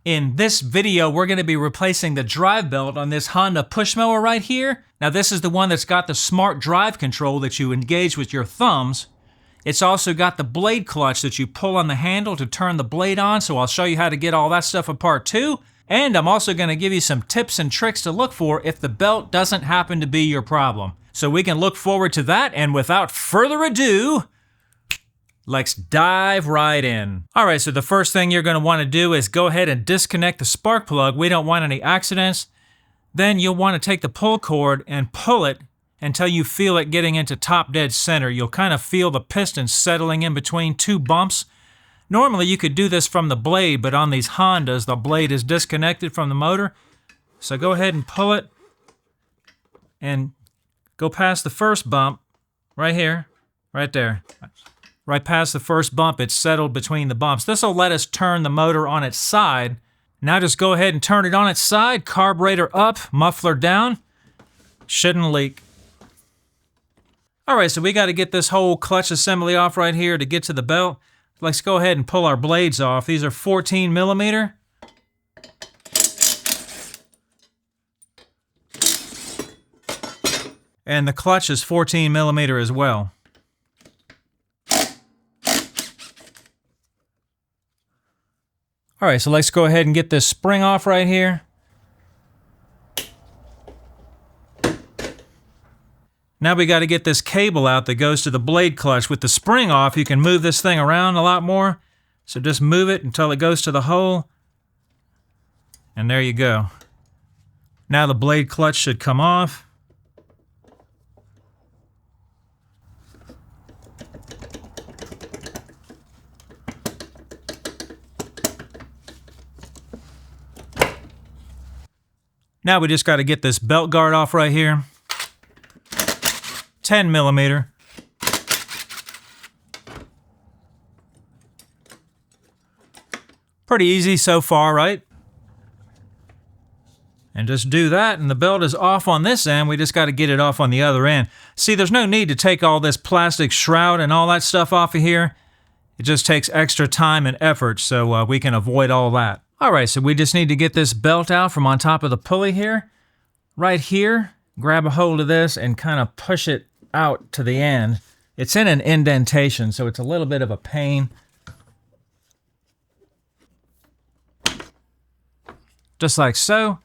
In this video, we're going to be replacing the drive belt on this Honda push mower right here. Now this is the one that's got the smart drive control that you engage with your thumbs. It's also got the blade clutch that you pull on the handle to turn the blade on, so I'll show you how to get all that stuff apart too. And I'm also going to give you some tips and tricks to look for if the belt doesn't happen to be your problem. So we can look forward to that, and without further ado, let's dive right in. All right, so the first thing you're going to want to do is go ahead and disconnect the spark plug. We don't want any accidents. Then you'll want to take the pull cord and pull it until you feel it getting into top dead center. You'll kind of feel the piston settling in between two bumps. Normally you could do this from the blade, but on these Hondas, the blade is disconnected from the motor. So go ahead and pull it and go past the first bump right here, right there. Right past the first bump, it's settled between the bumps. This will let us turn the motor on its side. Now just go ahead and turn it on its side, carburetor up, muffler down. Shouldn't leak. All right, so we got to get this whole clutch assembly off right here to get to the belt. Let's go ahead and pull our blades off. These are 14 millimeter. And the clutch is 14 millimeter as well. All right, so let's go ahead and get this spring off right here. Now we got to get this cable out that goes to the blade clutch. With the spring off, you can move this thing around a lot more. So just move it until it goes to the hole. And there you go. Now the blade clutch should come off. Now we just got to get this belt guard off right here. 10 millimeter. Pretty easy so far, right? And just do that, and the belt is off on this end. We just got to get it off on the other end. See, there's no need to take all this plastic shroud and all that stuff off of here. It just takes extra time and effort, so we can avoid all that. All right, so we just need to get this belt out from on top of the pulley here. Right here, grab a hold of this and kind of push it out to the end. It's in an indentation, so it's a little bit of a pain. Just like so.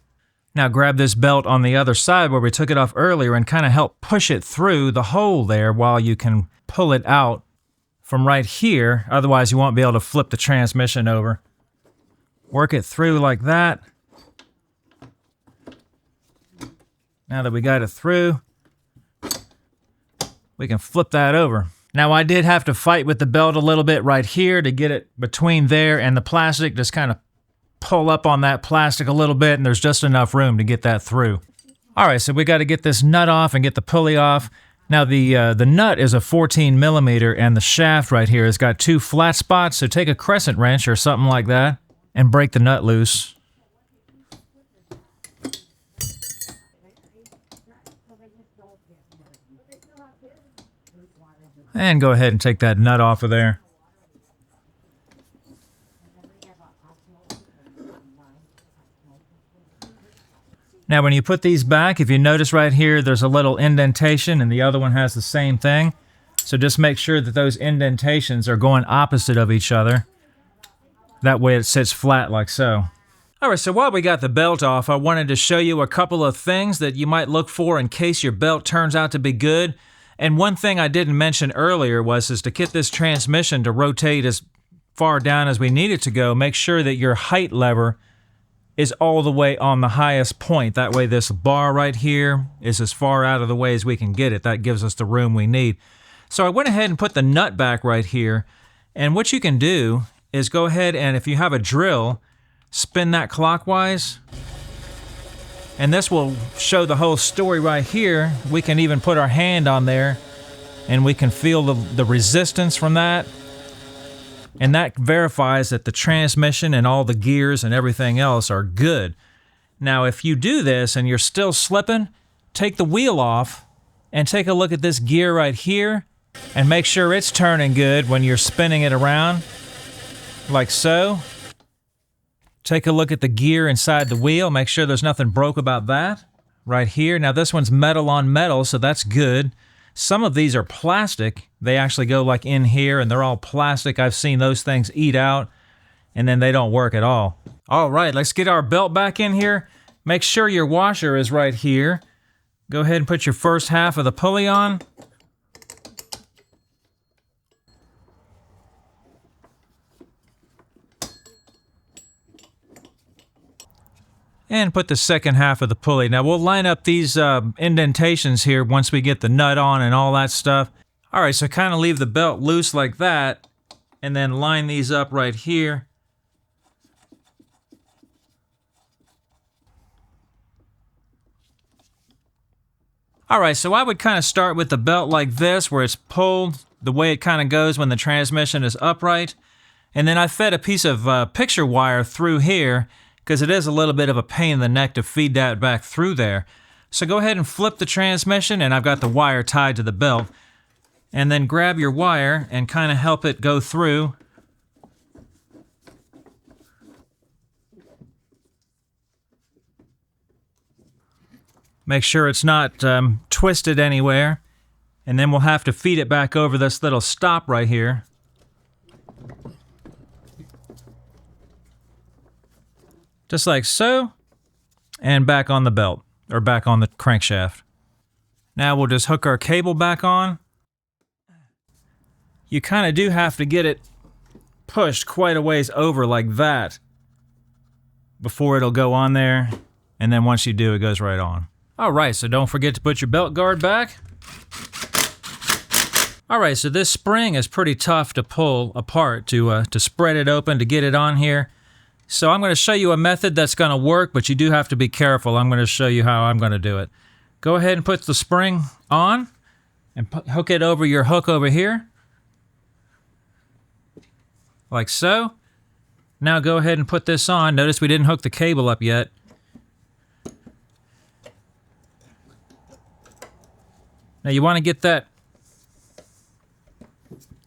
Now grab this belt on the other side where we took it off earlier and kind of help push it through the hole there while you can pull it out from right here. Otherwise you won't be able to flip the transmission over. Work it through like that. Now that we got it through, we can flip that over. Now I did have to fight with the belt a little bit right here to get it between there and the plastic. Just kind of pull up on that plastic a little bit, and there's just enough room to get that through. All right, so we got to get this nut off and get the pulley off. Now the nut is a 14 millimeter, and the shaft right here has got two flat spots, so take a crescent wrench or something like that and break the nut loose. And go ahead and take that nut off of there. Now when you put these back, if you notice right here, there's a little indentation and the other one has the same thing. So just make sure that those indentations are going opposite of each other. That way it sits flat like so. All right, so while we got the belt off, I wanted to show you a couple of things that you might look for in case your belt turns out to be good. And one thing I didn't mention earlier was to get this transmission to rotate as far down as we need it to go, make sure that your height lever is all the way on the highest point. That way this bar right here is as far out of the way as we can get it. That gives us the room we need. So I went ahead and put the nut back right here. And what you can do is go ahead and, if you have a drill, spin that clockwise. And this will show the whole story right here. We can even put our hand on there and we can feel the resistance from that. And that verifies that the transmission and all the gears and everything else are good. Now, if you do this and you're still slipping, take the wheel off and take a look at this gear right here and make sure it's turning good when you're spinning it around, like so. Take a look at the gear inside the wheel. Make sure there's nothing broke about that. Right here. Now this one's metal on metal, so that's good. Some of these are plastic. They actually go like in here, and they're all plastic. I've seen those things eat out, and then they don't work at all. All right, let's get our belt back in here. Make sure your washer is right here. Go ahead and put your first half of the pulley on. And put the second half of the pulley. Now we'll line up these indentations here once we get the nut on and all that stuff. All right, so kind of leave the belt loose like that, and then line these up right here. All right, so I would kind of start with the belt like this, where it's pulled the way it kind of goes when the transmission is upright. And then I fed a piece of picture wire through here, because it is a little bit of a pain in the neck to feed that back through there. So go ahead and flip the transmission, and I've got the wire tied to the belt. And then grab your wire and kind of help it go through. Make sure it's not twisted anywhere. And then we'll have to feed it back over this little stop right here. Just like so, and back on the belt, or back on the crankshaft. Now we'll just hook our cable back on. You kind of do have to get it pushed quite a ways over like that before it'll go on there, and then once you do, it goes right on. Alright, so don't forget to put your belt guard back. Alright, so this spring is pretty tough to pull apart, to spread it open, to get it on here. So I'm going to show you a method that's going to work, but you do have to be careful. I'm going to show you how I'm going to do it. Go ahead and put the spring on and hook it over your hook over here. Like so. Now go ahead and put this on. Notice we didn't hook the cable up yet. Now you want to get that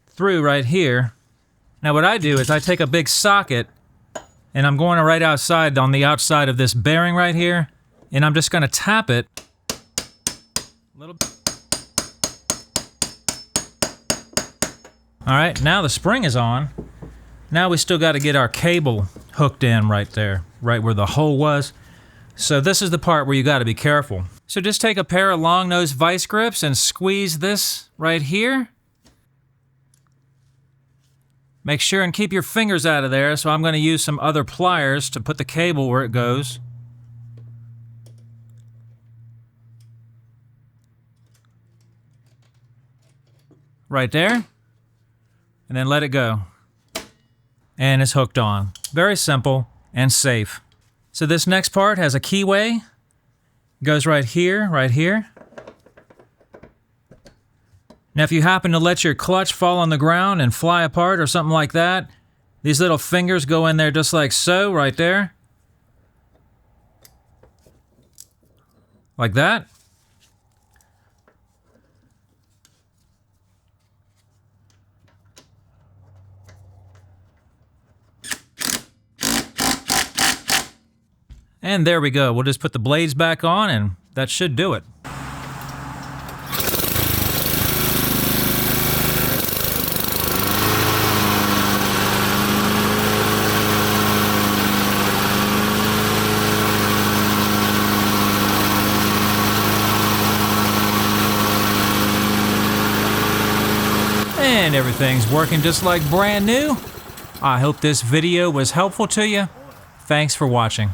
through right here. Now what I do is I take a big socket, and I'm going right outside on the outside of this bearing right here, and I'm just going to tap it a little bit. All right, now the spring is on. Now we still got to get our cable hooked in right there, right where the hole was. So this is the part where you got to be careful. So just take a pair of long nose vice grips and squeeze this right here. Make sure and keep your fingers out of there, so I'm going to use some other pliers to put the cable where it goes. Right there. And then let it go. And it's hooked on. Very simple and safe. So this next part has a keyway. Goes right here, right here. Now if you happen to let your clutch fall on the ground and fly apart or something like that, these little fingers go in there just like so, right there. Like that. And there we go. We'll just put the blades back on, and that should do it. And everything's working just like brand new. I hope this video was helpful to you. Thanks for watching.